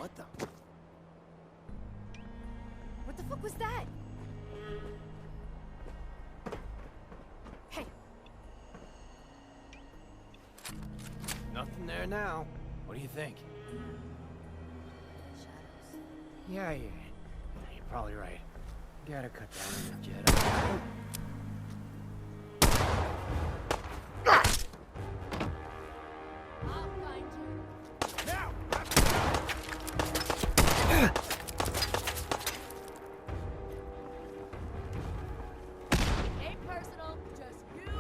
What the? What the fuck was that? Hey. Nothing there now. What do you think? Shadows. Yeah. You're probably right. Gotta cut down the Jedi. I'll find you. Now! Ain't personal, just you.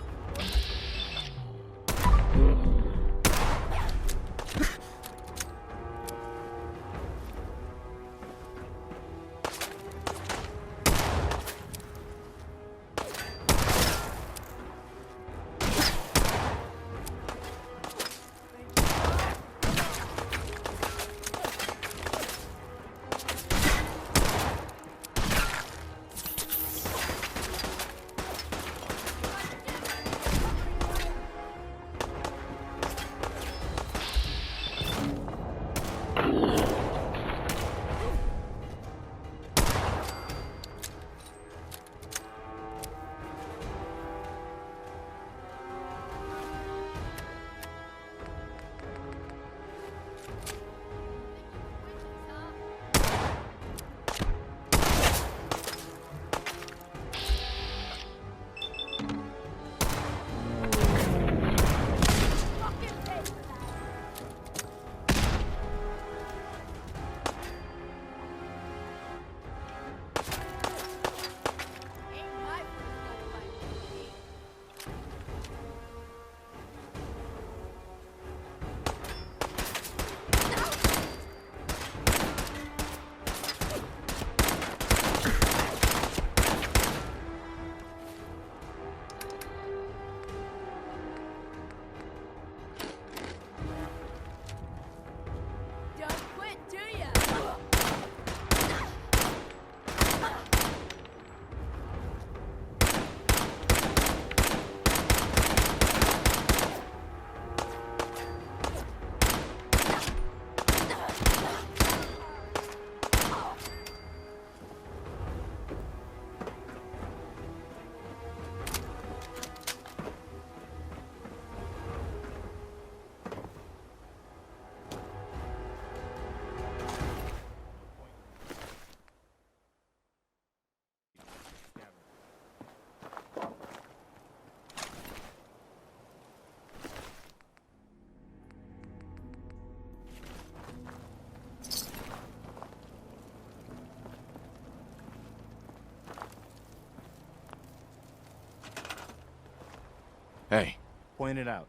Hey. Point it out.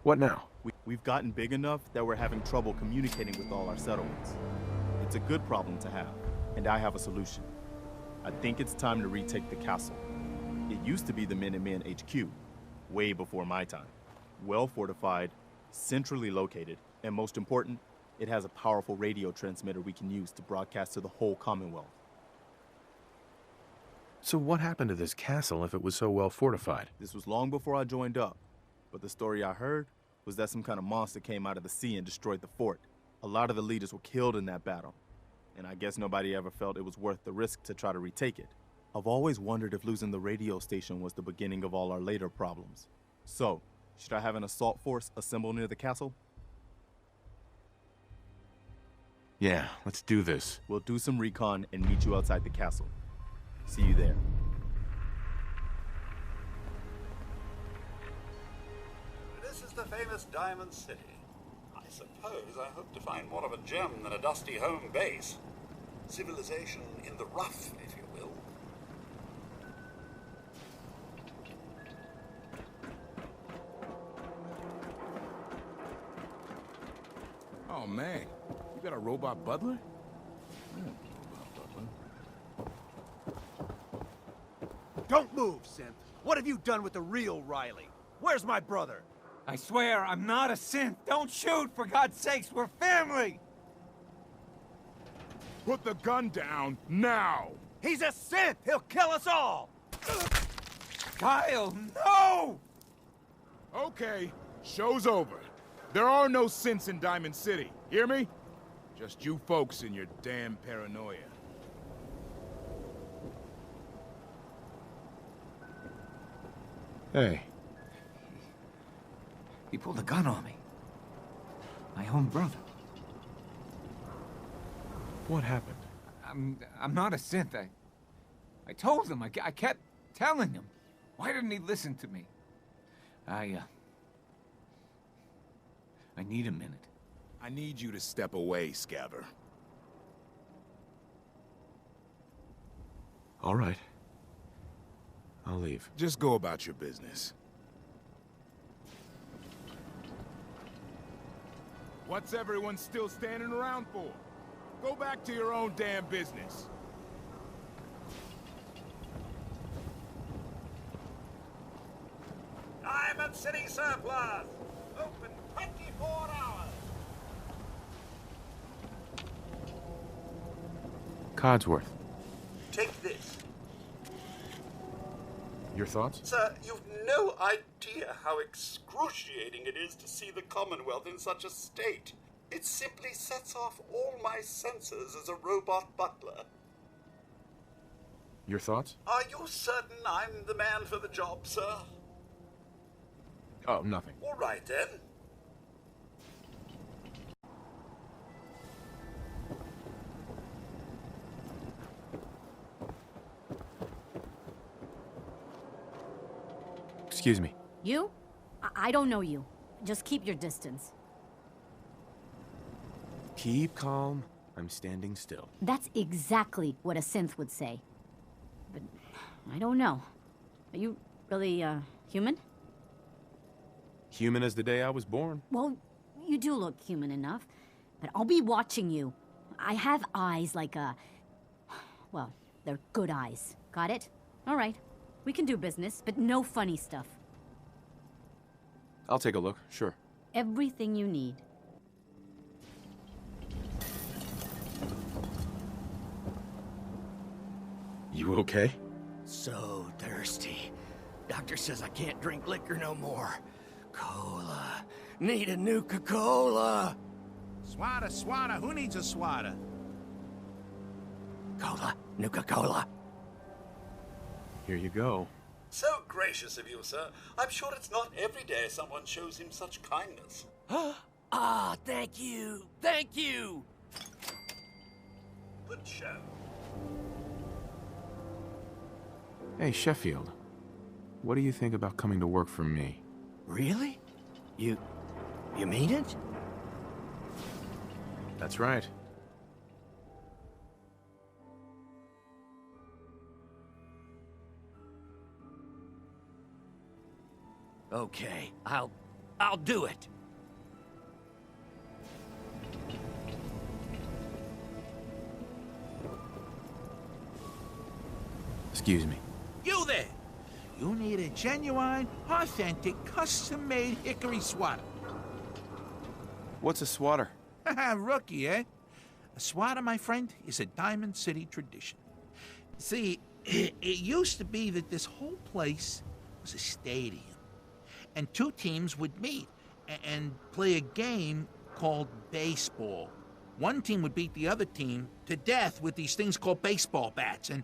What now? We've gotten big enough that we're having trouble communicating with all our settlements. It's a good problem to have, and I have a solution. I think it's time to retake the castle. It used to be the Minutemen HQ, way before my time. Well fortified, centrally located, and most important, it has a powerful radio transmitter we can use to broadcast to the whole Commonwealth. So what happened to this castle if it was so well fortified? This was long before I joined up, but the story I heard was that some kind of monster came out of the sea and destroyed the fort. A lot of the leaders were killed in that battle, and I guess nobody ever felt it was worth the risk to try to retake it. I've always wondered if losing the radio station was the beginning of all our later problems. So, should I have an assault force assemble near the castle? Yeah, let's do this. We'll do some recon and meet you outside the castle. See you there. This is the famous Diamond City. I suppose I hope to find more of a gem than a dusty home base. Civilization in the rough, if you will. Oh man, you got a robot butler? Don't move, synth. What have you done with the real Riley? Where's my brother? I swear, I'm not a synth. Don't shoot, for God's sakes, we're family! Put the gun down, now! He's a synth! He'll kill us all! Kyle, no! Okay, show's over. There are no synths in Diamond City. Hear me? Just you folks and your damn paranoia. Hey, He pulled a gun on me. My own brother. what happened? I'm not a synth. I told him. I kept telling him. Why didn't he listen to me? I need a minute. I need you to step away, Scaver. All right. I'll leave. Just go about your business. What's everyone still standing around for? Go back to your own damn business. Diamond City Surplus! Open 24 hours! Codsworth, Take this. your thoughts? Sir, you've no idea how excruciating it is to see the Commonwealth in such a state. It simply sets off all my senses as a robot butler. Your thoughts? Are you certain I'm the man for the job, sir? Oh, nothing. All right, then. Excuse me. You? I don't know you. Just keep your distance. Keep calm. I'm standing still. That's exactly what a synth would say. But I don't know. Are you really, human? Human as the day I was born. Well, you do look human enough. But I'll be watching you. I have eyes like well, they're good eyes. Got it? All right. We can do business, but no funny stuff. I'll take a look, sure. Everything you need. You okay? So thirsty. Doctor says I can't drink liquor no more. Cola. Need a Nuka-Cola. Swatter, who needs a swatter? Cola. Nuka-Cola. Here you go. So gracious of you, sir. I'm sure it's not every day someone shows him such kindness. Ah, thank you. Thank you. Good show. Hey, Sheffield. What do you think about coming to work for me? Really? You mean it? That's right. Okay, I'll do it. Excuse me. You there! You need a genuine, authentic, custom-made hickory swatter. What's a swatter? Rookie, eh? A swatter, my friend, is a Diamond City tradition. See, it used to be that this whole place was a stadium. And two teams would meet and play a game called baseball. One team would beat the other team to death with these things called baseball bats, and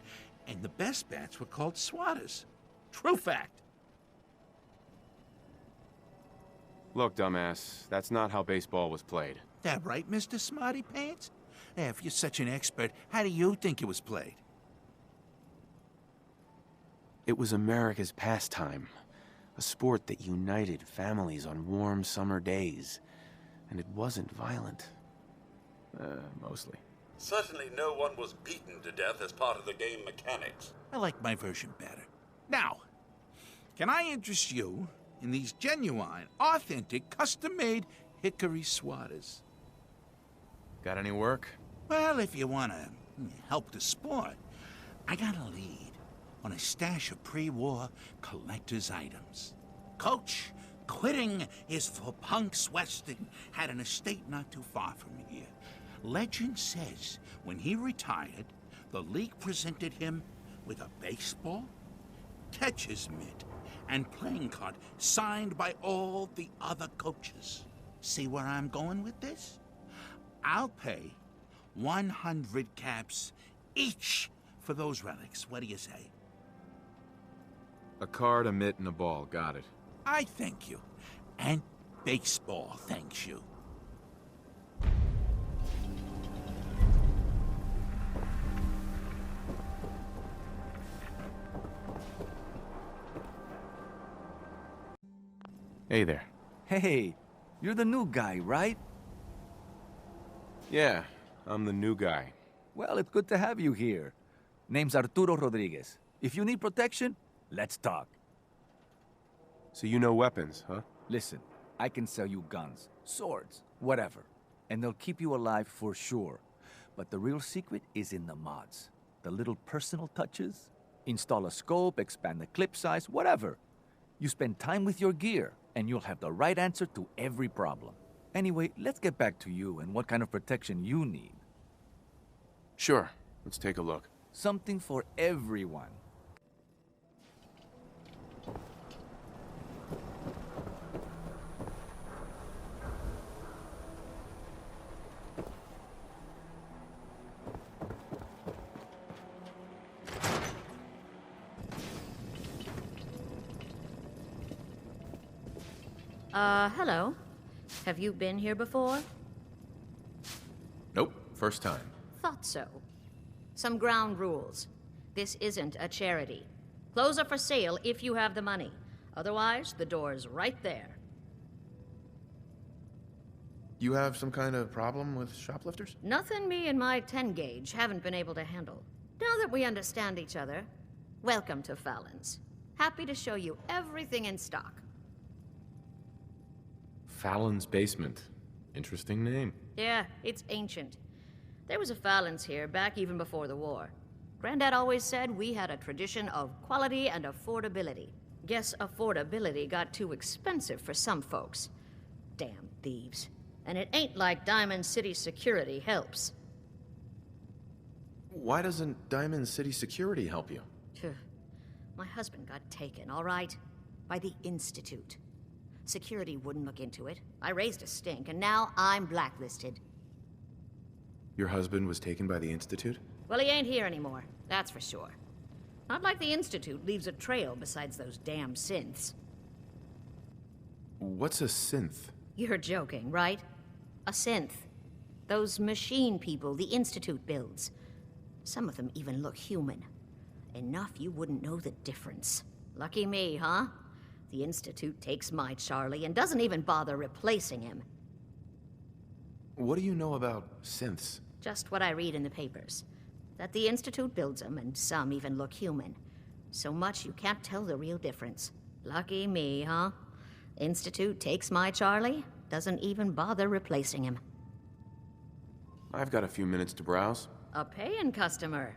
the best bats were called swatters. True fact. Look, dumbass, that's not how baseball was played. That right, Mr. Smarty Pants? If you're such an expert, how do you think it was played? It was America's pastime. A sport that united families on warm summer days. And it wasn't violent. Mostly. Certainly no one was beaten to death as part of the game mechanics. I like my version better. Now, can I interest you in these genuine, authentic, custom-made hickory swatters? Got any work? Well, if you want to help the sport, I got a lead on a stash of pre-war collector's items. Coach, quitting is for punks west and had an estate not too far from here. Legend says when he retired, the league presented him with a baseball, catcher's mitt, and playing card signed by all the other coaches. See where I'm going with this? I'll pay 100 caps each for those relics. What do you say? A card, a mitt, and a ball. Got it. I thank you. And baseball thanks you. Hey there. Hey, you're the new guy, right? Yeah, I'm the new guy. Well, it's good to have you here. Name's Arturo Rodriguez. If you need protection, let's talk. So you know weapons, huh? Listen, I can sell you guns, swords, whatever. And they'll keep you alive for sure. But the real secret is in the mods. The little personal touches. Install a scope, expand the clip size, whatever. You spend time with your gear, and you'll have the right answer to every problem. Anyway, let's get back to you and what kind of protection you need. Sure. Let's take a look. Something for everyone. Hello. Have you been here before? Nope. First time. Thought so. Some ground rules. This isn't a charity. Clothes are for sale if you have the money. Otherwise, the door's right there. You have some kind of problem with shoplifters? Nothing me and my 10-gauge haven't been able to handle. Now that we understand each other, welcome to Fallon's. Happy to show you everything in stock. Fallon's Basement. Interesting name. Yeah, it's ancient. There was a Fallon's here back even before the war. Granddad always said we had a tradition of quality and affordability. Guess affordability got too expensive for some folks. Damn thieves. And it ain't like Diamond City security helps. Why doesn't Diamond City Security help you? Phew. My husband got taken, all right? By the Institute. Security wouldn't look into it. I raised a stink, and now I'm blacklisted. Your husband was taken by the Institute? Well, he ain't here anymore, that's for sure. Not like the Institute leaves a trail besides those damn synths. What's a synth? You're joking, right? A synth. Those machine people the Institute builds. Some of them even look human. Enough you wouldn't know the difference. Lucky me, huh? The Institute takes my Charlie and doesn't even bother replacing him. What do you know about synths? Just what I read in the papers. That the Institute builds them, and some even look human. So much you can't tell the real difference. Lucky me, huh? Institute takes my Charlie, doesn't even bother replacing him. I've got a few minutes to browse. A paying customer.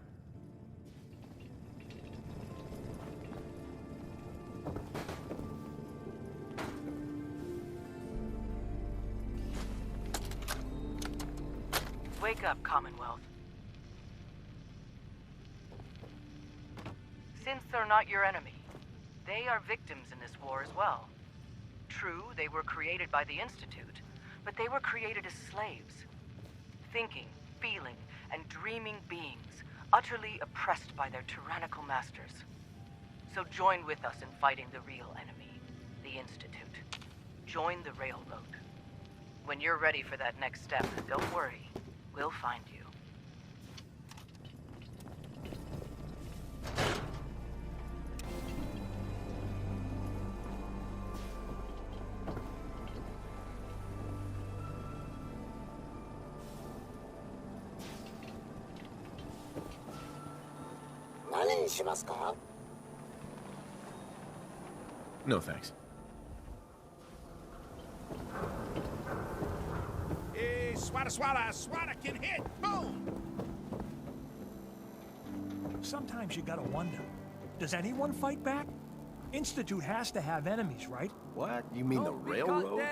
Wake up, Commonwealth. Synths are not your enemy. They are victims in this war as well. True, they were created by the Institute, but they were created as slaves. Thinking, feeling, and dreaming beings, utterly oppressed by their tyrannical masters. So join with us in fighting the real enemy, the Institute. Join the Railroad. When you're ready for that next step, don't worry. We'll find you. No thanks. Hey, swata can hit. Boom! Sometimes you gotta wonder, does anyone fight back? Institute has to have enemies, right? What? You mean the railroad?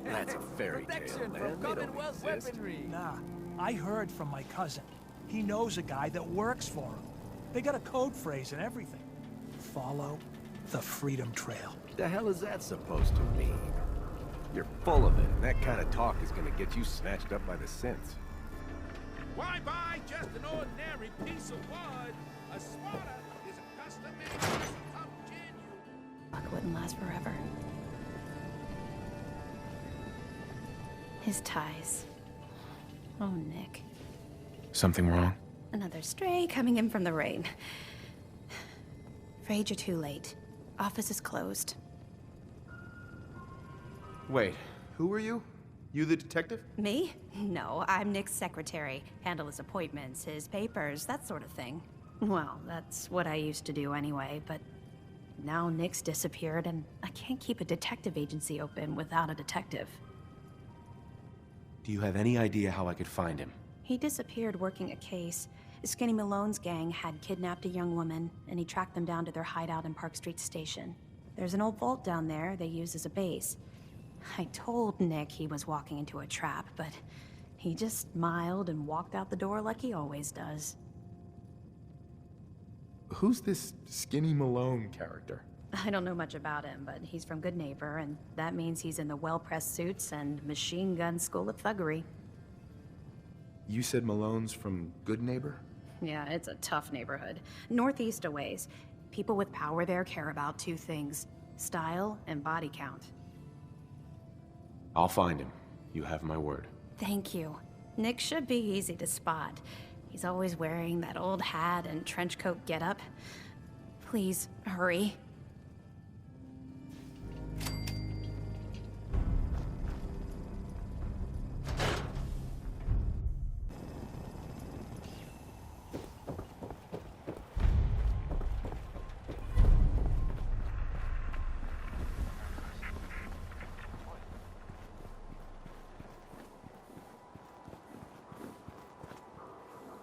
That's a fairy tale, man. They don't exist. Nah, I heard from my cousin. He knows a guy that works for him. They got a code phrase and everything. Follow the Freedom Trail. The hell is that supposed to mean? You're full of it, and that kind of talk is gonna get you snatched up by the synths. Why buy just an ordinary piece of wood? A swatter is a custom-made piece of tough genuine. Luck wouldn't last forever. His ties. Oh, Nick. Something wrong? Another stray coming in from the rain. Afraid you're too late. Office is closed. Wait, who are you? You the detective? Me? No, I'm Nick's secretary. Handle his appointments, his papers, that sort of thing. Well, that's what I used to do anyway, but now Nick's disappeared and I can't keep a detective agency open without a detective. Do you have any idea how I could find him? He disappeared working a case. Skinny Malone's gang had kidnapped a young woman, and he tracked them down to their hideout in Park Street Station. There's an old vault down there they use as a base. I told Nick he was walking into a trap, but he just smiled and walked out the door like he always does. Who's this Skinny Malone character? I don't know much about him, but he's from Good Neighbor, and that means he's in the well-pressed suits and machine gun school of thuggery. You said Malone's from Good Neighbor? Yeah, it's a tough neighborhood. Northeast a ways. People with power there care about two things: style and body count. I'll find him. You have my word. Thank you. Nick should be easy to spot. He's always wearing that old hat and trench coat getup. Please, hurry.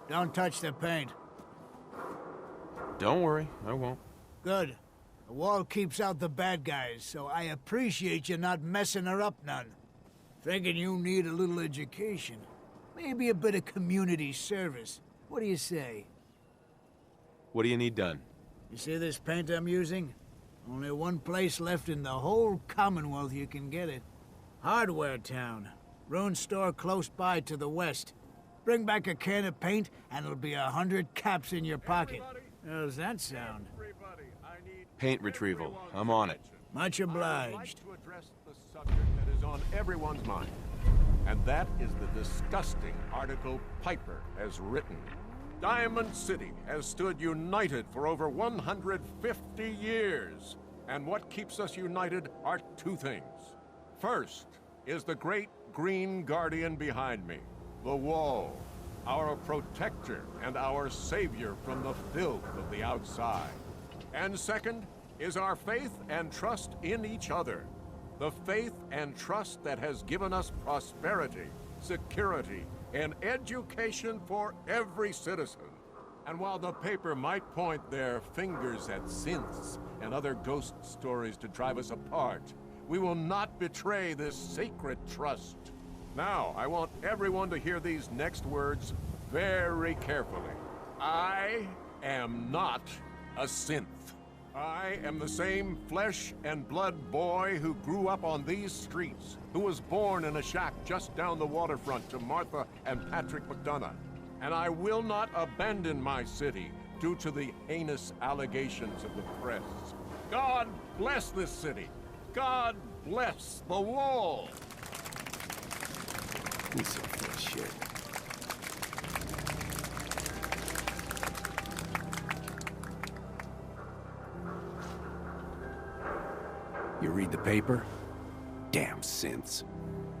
Don't touch the paint. Don't worry, I won't. Good. The wall keeps out the bad guys, so I appreciate you not messing her up none. Thinking you need a little education. Maybe a bit of community service. What do you say? What do you need done? You see this paint I'm using? Only one place left in the whole Commonwealth you can get it. Hardware Town. Ruin store close by to the west. Bring back a can of paint, and it'll be 100 caps in your pocket. How's that sound? Paint retrieval. I'm on it. Much obliged. I'd like to address the subject that is on everyone's mind, and that is the disgusting article Piper has written. Diamond City has stood united for over 150 years, and what keeps us united are two things. First is the great green guardian behind me. The wall, our protector and our savior from the filth of the outside. And second is our faith and trust in each other. The faith and trust that has given us prosperity, security, and education for every citizen. And while the paper might point their fingers at synths and other ghost stories to drive us apart, we will not betray this sacred trust. Now, I want everyone to hear these next words very carefully. I am not a synth. I am the same flesh and blood boy who grew up on these streets, who was born in a shack just down the waterfront to Martha and Patrick McDonough. And I will not abandon my city due to the heinous allegations of the press. God bless this city. God bless the wall. Piece of shit. You read the paper? Damn synths.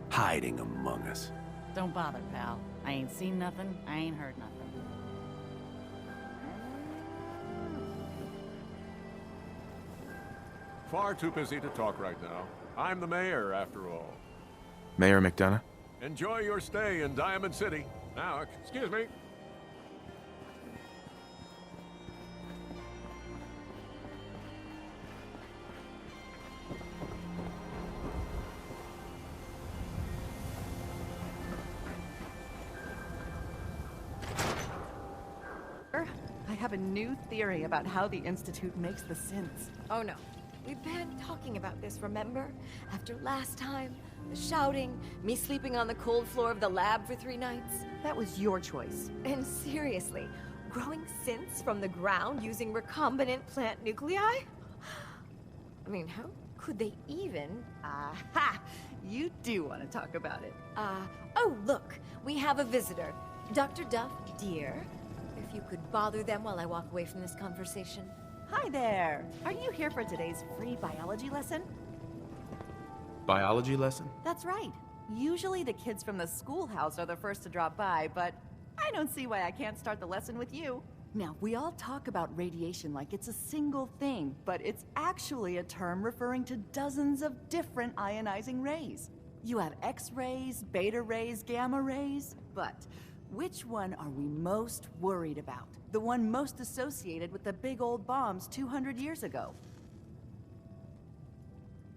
Hiding among us. Don't bother, pal. I ain't seen nothing, I ain't heard nothing. Far too busy to talk right now. I'm the mayor, after all. Mayor McDonough? Enjoy your stay in Diamond City. Now, excuse me. I have a new theory about how the Institute makes the synths. Oh no. We've been talking about this, remember? After last time, The shouting, me sleeping on the cold floor of the lab for 3 nights. That was your choice. And seriously, growing synths from the ground using recombinant plant nuclei? I mean, how could they even? Aha! You do want to talk about it. Oh, look, we have a visitor. Dr. Duff, dear, if you could bother them while I walk away from this conversation. Hi there. Are you here for today's free biology lesson? Biology lesson? That's right. Usually the kids from the schoolhouse are the first to drop by, but I don't see why I can't start the lesson with you. Now, we all talk about radiation like it's a single thing, but it's actually a term referring to dozens of different ionizing rays. You have X-rays, beta rays, gamma rays, but which one are we most worried about? The one most associated with the big old bombs 200 years ago.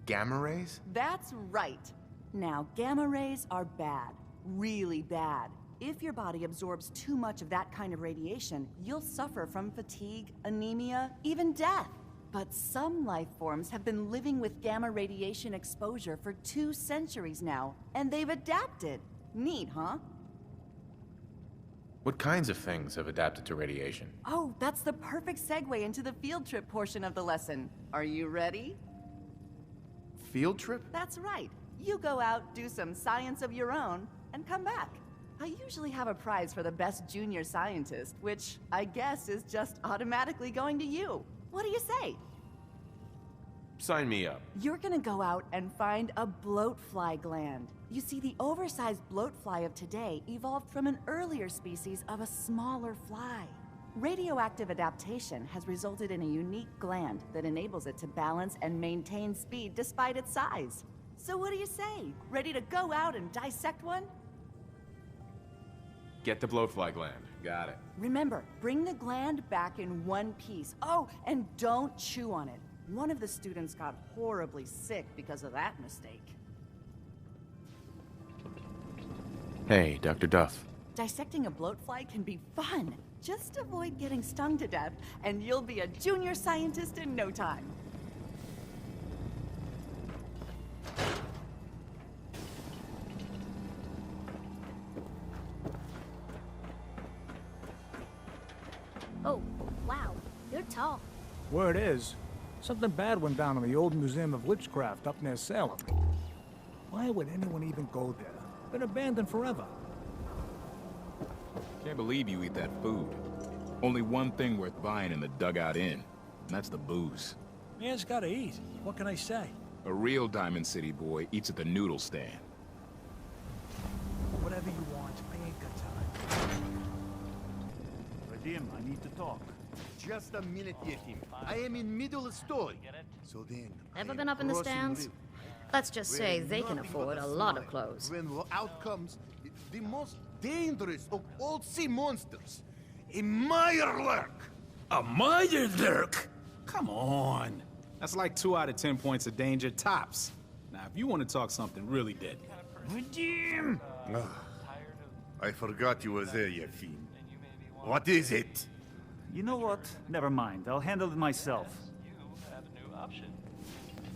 Gamma rays? That's right. Now, gamma rays are bad. Really bad. If your body absorbs too much of that kind of radiation, you'll suffer from fatigue, anemia, even death. But some life forms have been living with gamma radiation exposure for 2 centuries now, and they've adapted. Neat, huh? What kinds of things have adapted to radiation? Oh, that's the perfect segue into the field trip portion of the lesson. Are you ready? Field trip? That's right. You go out, do some science of your own, and come back. I usually have a prize for the best junior scientist, which I guess is just automatically going to you. What do you say? Sign me up. You're gonna go out and find a bloatfly gland. You see, the oversized bloatfly of today evolved from an earlier species of a smaller fly. Radioactive adaptation has resulted in a unique gland that enables it to balance and maintain speed despite its size. So what do you say? Ready to go out and dissect one? Get the bloatfly gland. Got it. Remember, bring the gland back in one piece. Oh, and don't chew on it. One of the students got horribly sick because of that mistake. Hey, Dr. Duff. Dissecting a bloatfly can be fun. Just avoid getting stung to death, and you'll be a junior scientist in no time. Oh, wow. You're tall. Word is, something bad went down in the old Museum of Witchcraft up near Salem. Why would anyone even go there? Been abandoned forever. Can't believe you eat that food. Only one thing worth buying in the Dugout Inn, and that's the booze. Man's gotta eat. What can I say? A real Diamond City boy eats at the noodle stand. Whatever you want. I ain't got time. Vadim, I need to talk. Just a minute, Yefim. I am in middle of story. So then... Ever been up in the stands? Let's just say they can afford a lot of clothes. When out comes the most dangerous of all sea monsters, a Meyerlurk. A Meyerlurk? Come on. That's like 2 out of 10 points of danger tops. Now, if you want to talk something really deadly. Vadim! I forgot you were there, Yefim. What is it? You know what? Never mind. I'll handle it myself.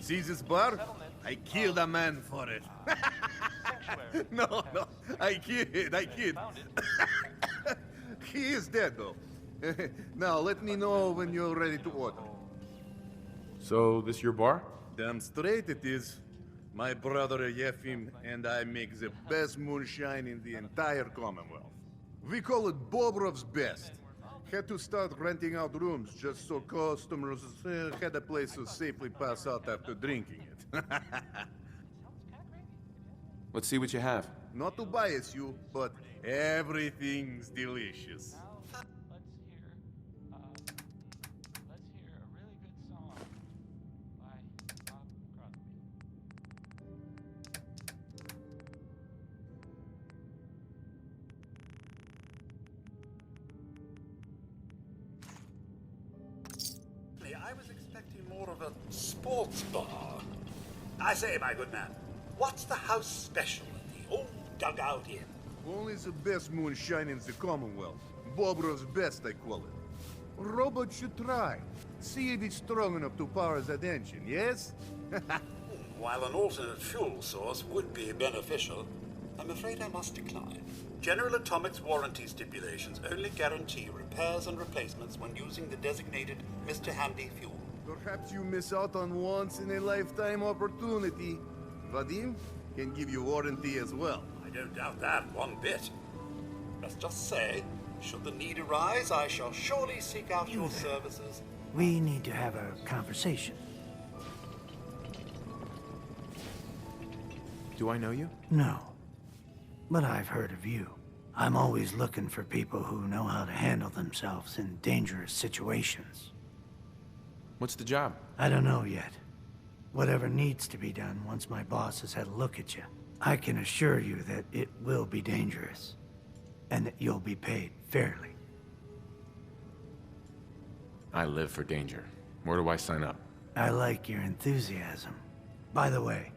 See this bar? I killed a man for it. No, I kid. He is dead, though. Now, let me know when you're ready to order. So, this your bar? Damn straight it is. My brother Yefim and I make the best moonshine in the entire Commonwealth. We call it Bobrov's Best. Had to start renting out rooms just so customers had a place to safely pass out after drinking it. Let's see what you have. Not to bias you, but everything's delicious. I was expecting more of a sports bar. I say, my good man, what's the house special at the old Dugout Inn? Only the best moonshine in the Commonwealth. Bobrov's Best, I call it. Robot should try. See if it's strong enough to power that engine, yes? While an alternate fuel source would be beneficial, I'm afraid I must decline. General Atomics warranty stipulations only guarantee repairs and replacements when using the designated Mr. Handy fuel. Perhaps you miss out on once-in-a-lifetime opportunity. Vadim can give you warranty as well. I don't doubt that one bit. Let's just say, should the need arise, I shall surely seek out your services. We need to have a conversation. Do I know you? No. But I've heard of you. I'm always looking for people who know how to handle themselves in dangerous situations. What's the job? I don't know yet. Whatever needs to be done once my boss has had a look at you. I can assure you that it will be dangerous. And that you'll be paid fairly. I live for danger. Where do I sign up? I like your enthusiasm. By the way,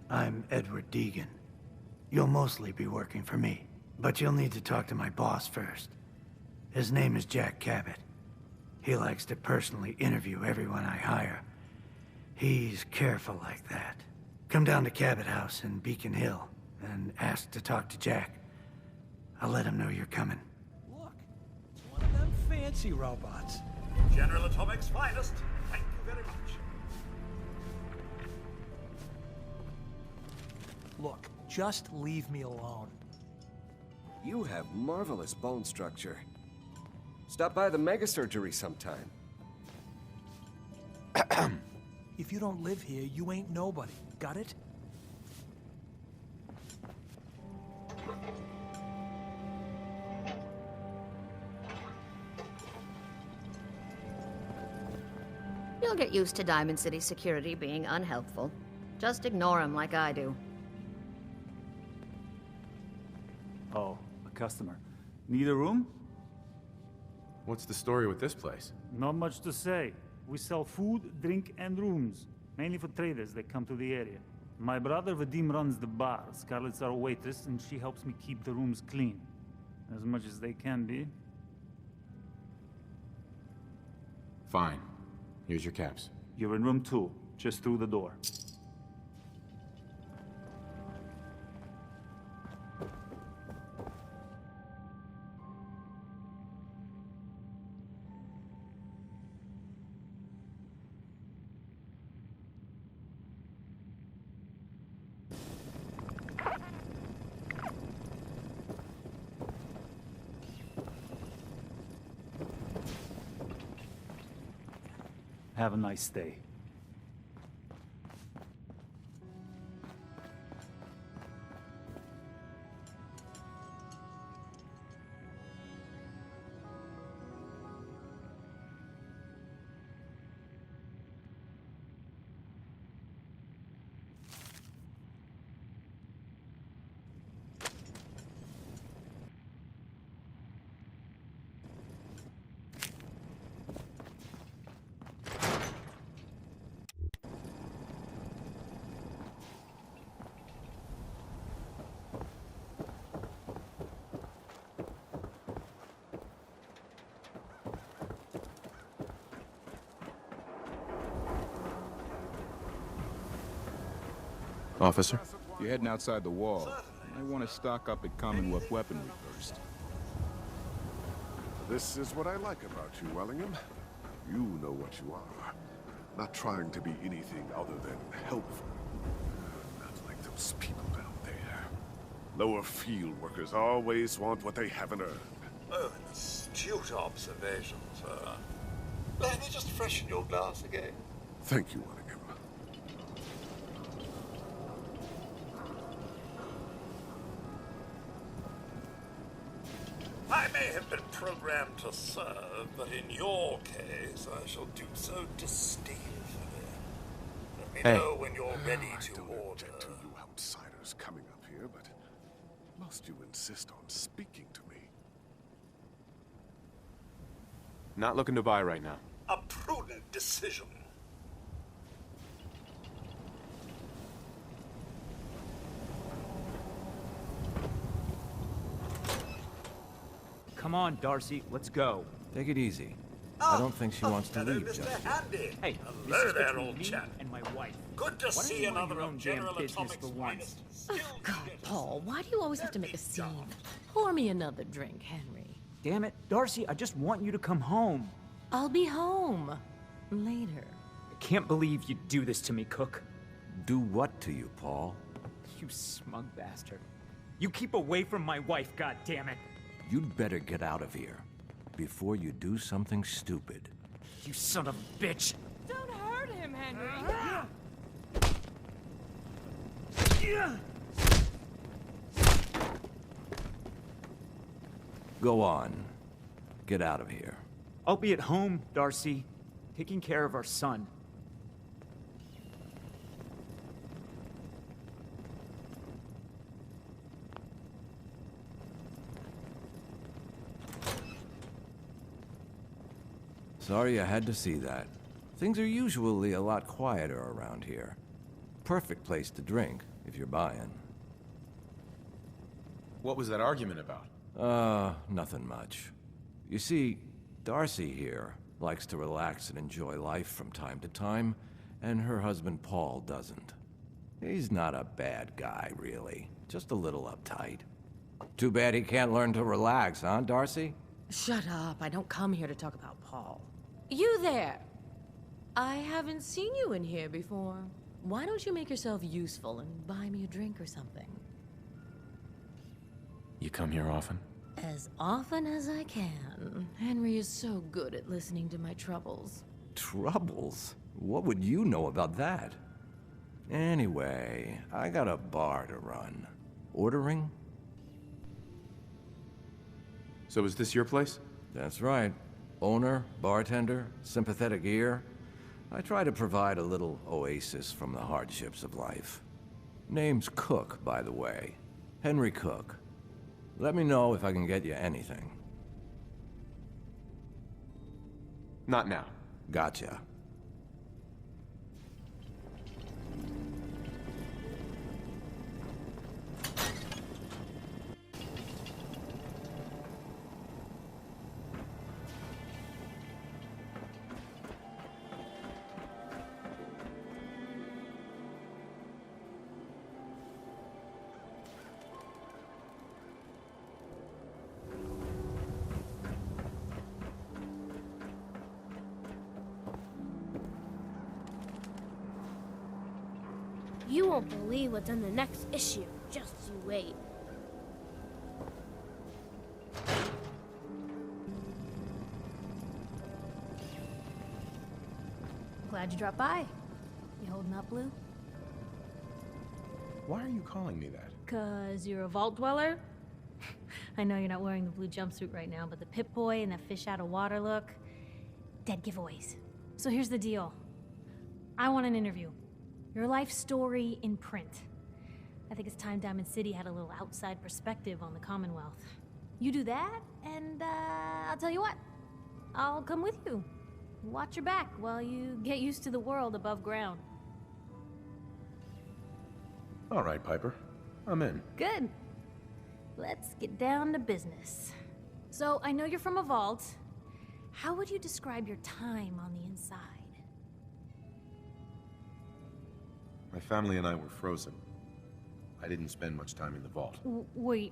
I'm Edward Deegan. You'll mostly be working for me, but you'll need to talk to my boss first. His name is Jack Cabot. He likes to personally interview everyone I hire. He's careful like that. Come down to Cabot House in Beacon Hill and ask to talk to Jack. I'll let him know you're coming. Look, it's one of them fancy robots. General Atomics' finest. Thank you very much. Look, just leave me alone. You have marvelous bone structure. Stop by the mega surgery sometime. If you don't live here, you ain't nobody. Got it? You'll get used to Diamond City security being unhelpful. Just ignore them like I do. Oh, a customer. Need a room? What's the story with this place? Not much to say. We sell food, drink, and rooms. Mainly for traders that come to the area. My brother Vadim runs the bar. Scarlett's our waitress, and she helps me keep the rooms clean. As much as they can be. Fine. Here's your caps. You're in room 2, just through the door. Have a nice day. Officer? You're heading outside the wall. I want to stock up at Commonwealth weaponry first. This is what I like about you, Wellingham. You know what you are. Not trying to be anything other than helpful. Not like those people down there. Lower field workers always want what they haven't earned. Oh, an astute observation, sir. Let me just freshen your glass again. Thank you, Wellingham. I may have been programmed to serve, but in your case, I shall do so disdainfully. Let me know when you're ready to order. To you outsiders coming up here, but must you insist on speaking to me? Not looking to buy right now. A prudent decision. Come on, Darcy, let's go. Take it easy. I don't think she wants to leave just yet. Handy. Hey, hello there, old chap. my wife. Good to Why don't see you mind another your of own damn General business Atomic's for once? finest. God, Paul, why do you always have to make a scene? Pour me another drink, Henry. Damn it, Darcy, I just want you to come home. I'll be home. Later. I can't believe you do this to me, Cook. Do what to you, Paul? You smug bastard. You keep away from my wife, goddammit. You'd better get out of here before you do something stupid. You son of a bitch. Don't hurt him, Henry. Go on. Get out of here. I'll be at home, Darcy, taking care of our son. Sorry I had to see that. Things are usually a lot quieter around here. Perfect place to drink, if you're buying. What was that argument about? Nothing much. You see, Darcy here likes to relax and enjoy life from time to time, and her husband Paul doesn't. He's not a bad guy, really. Just a little uptight. Too bad he can't learn to relax, huh, Darcy? Shut up. I don't come here to talk about Paul. You there! I haven't seen you in here before. Why don't you make yourself useful and buy me a drink or something? You come here often? As often as I can. Henry is so good at listening to my troubles. Troubles? What would you know about that? Anyway, I got a bar to run. Ordering? So is this your place? That's right. Owner, bartender, sympathetic ear. I try to provide a little oasis from the hardships of life. Name's Cook, by the way. Henry Cook. Let me know if I can get you anything. Not now. Gotcha. You won't believe what's in the next issue. Just you wait. Glad you dropped by. You holding up, Blue? Why are you calling me that? 'Cause you're a vault dweller? I know you're not wearing the blue jumpsuit right now, but the Pip-Boy and the fish out of water look... dead giveaways. So here's the deal. I want an interview. Your life story in print. I think it's time Diamond City had a little outside perspective on the Commonwealth. You do that, and I'll tell you what. I'll come with you. Watch your back while you get used to the world above ground. All right, Piper. I'm in. Good. Let's get down to business. So, I know you're from a vault. How would you describe your time on the inside? My family and I were frozen. I didn't spend much time in the vault. Wait,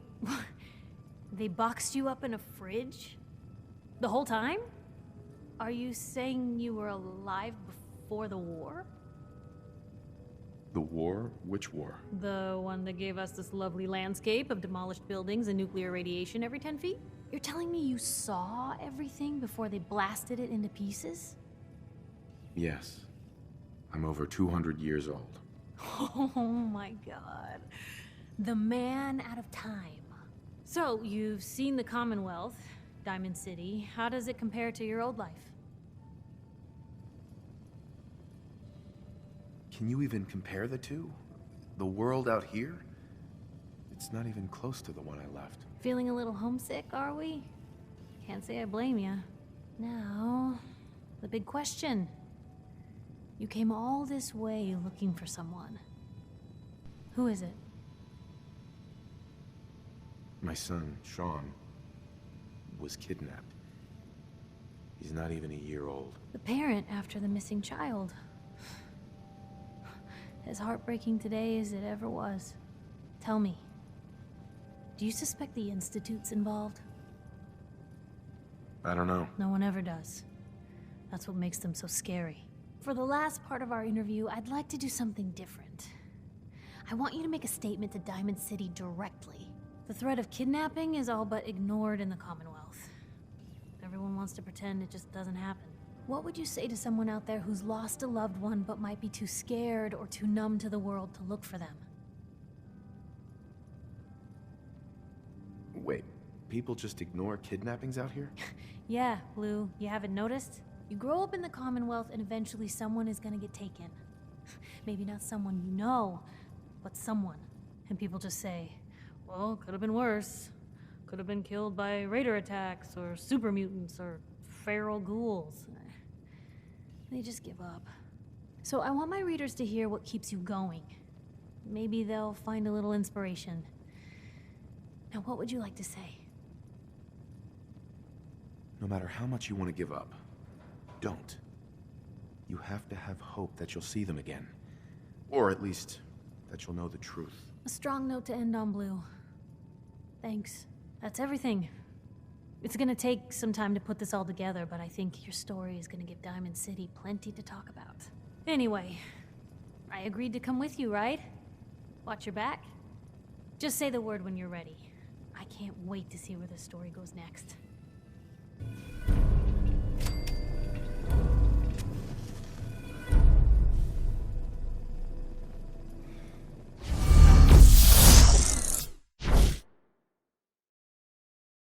they boxed you up in a fridge? The whole time? Are you saying you were alive before the war? The war? Which war? The one that gave us this lovely landscape of demolished buildings and nuclear radiation every 10 feet? You're telling me you saw everything before they blasted it into pieces? Yes. I'm over 200 years old. Oh my god. The man out of time. So, you've seen the Commonwealth, Diamond City. How does it compare to your old life? Can you even compare the two? The world out here? It's not even close to the one I left. Feeling a little homesick, are we? Can't say I blame you. Now, the big question. You came all this way looking for someone. Who is it? My son, Sean, was kidnapped. He's not even a year old. The parent after the missing child. As heartbreaking today as it ever was. Tell me, do you suspect the Institute's involved? I don't know. No one ever does. That's what makes them so scary. For the last part of our interview, I'd like to do something different. I want you to make a statement to Diamond City directly. The threat of kidnapping is all but ignored in the Commonwealth. Everyone wants to pretend it just doesn't happen. What would you say to someone out there who's lost a loved one but might be too scared or too numb to the world to look for them? Wait, people just ignore kidnappings out here? Yeah, Blue, you haven't noticed? You grow up in the Commonwealth and eventually someone is gonna get taken. Maybe not someone you know, but someone. And people just say, well, could have been worse. Could have been killed by raider attacks, or super mutants, or feral ghouls. They just give up. So I want my readers to hear what keeps you going. Maybe they'll find a little inspiration. Now, what would you like to say? No matter how much you want to give up, don't. You have to have hope that you'll see them again. Or at least, that you'll know the truth. A strong note to end on, Blue. Thanks. That's everything. It's gonna take some time to put this all together, but I think your story is gonna give Diamond City plenty to talk about. Anyway, I agreed to come with you, right? Watch your back. Just say the word when you're ready. I can't wait to see where this story goes next.